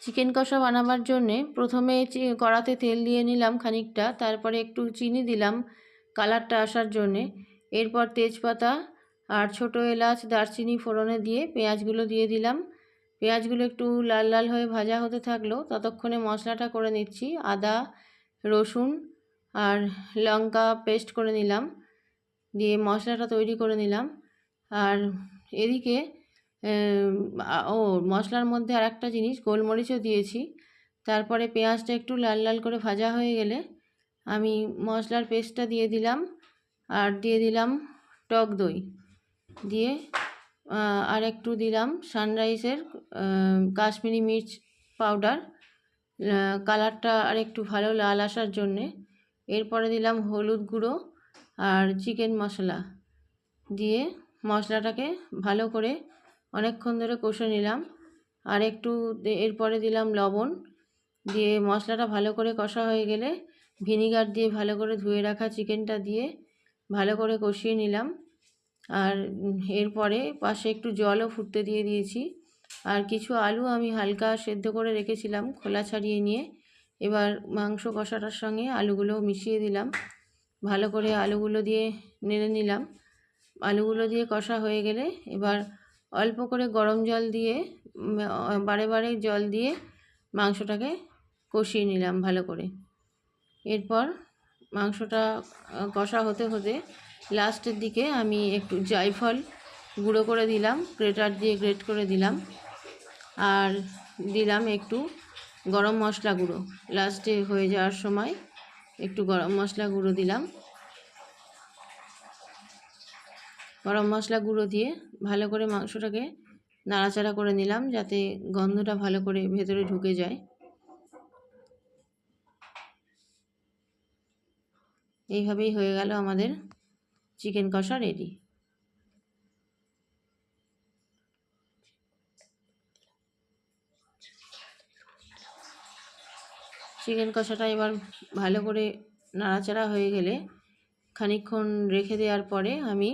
Chicken কষা বানাবার জন্যে প্রথমে কড়াতে তেল দিয়ে নিলাম খানিকটা, তারপরে একটু চিনি দিলাম কালারটা আসার জন্যে। এরপর তেজপাতা আর ছোটো এলাচ দারচিনি ফোড়নে দিয়ে পেঁয়াজগুলো দিয়ে দিলাম। পেঁয়াজগুলো একটু লাল লাল হয়ে ভাজা হতে থাকলো, ততক্ষণে মশলাটা করে নিচ্ছি। আদা রসুন আর লঙ্কা পেস্ট করে নিলাম, দিয়ে মশলাটা তৈরি করে নিলাম। আর এদিকে মশলার মধ্যে আর একটা জিনিস গোলমরিচও দিয়েছি। তারপরে পেঁয়াজটা একটু লাল লাল করে ভাজা হয়ে গেলে আমি মশলার পেস্টটা দিয়ে দিলাম, আর দিয়ে দিলাম টক দই, দিয়ে আর একটু দিলাম সানরাইজের কাশ্মীরি মির্চ পাউডার, কালারটা আর একটু ভালো লাল আসার জন্যে। এরপরে দিলাম হলুদ গুঁড়ো আর চিকেন মশলা, দিয়ে মশলাটাকে ভালো করে অনেকক্ষণ ধরে কষে নিলাম। আর একটু এরপরে দিলাম লবণ, দিয়ে মশলাটা ভালো করে কষা হয়ে গেলে ভিনিগার দিয়ে ভালো করে ধুয়ে রাখা চিকেনটা দিয়ে ভালো করে কষিয়ে নিলাম। আর এরপরে পাশে একটু জলও ফুটতে দিয়ে দিয়েছি। আর কিছু আলু আমি হালকা সেদ্ধ করে রেখেছিলাম খোলা ছাড়িয়ে নিয়ে, এবার মাংস কষাটার সঙ্গে আলুগুলোও মিশিয়ে দিলাম। ভালো করে আলুগুলো দিয়ে নেড়ে নিলাম। আলুগুলো দিয়ে কষা হয়ে গেলে এবার অল্প করে গরম জল দিয়ে বারে বারে জল দিয়ে মাংসটাকে কষিয়ে নিলাম ভালো করে। এরপর মাংসটা কষা হতে হতে লাস্টের দিকে আমি একটু জায়ফল গুঁড়ো করে দিলাম, গ্রেটার দিয়ে গ্রেট করে দিলাম। আর দিলাম একটু গরম মশলা গুঁড়ো, লাস্টে হয়ে যাওয়ার সময় একটু গরম মশলা গুঁড়ো দিলাম। গরম মশলা গুঁড়ো দিয়ে ভালো করে মাংসটাকে নাড়াচাড়া করে নিলাম, যাতে গন্ধটা ভালো করে ভেতরে ঢুকে যায়। এইভাবেই হয়ে গেল আমাদের চিকেন কষা রেডি। চিকেন কষাটা এবার ভালো করে নাড়াচাড়া হয়ে গেলে খানিকক্ষণ রেখে দেওয়ার পরে আমি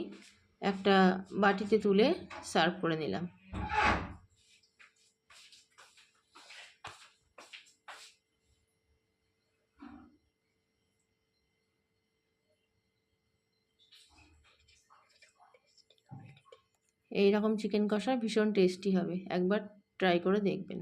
একটা বাটিতে তুলে সার্ভ করে নিলাম। এই রকম চিকেন কষা ভীষণ টেস্টি হবে, একবার ট্রাই করে দেখবেন।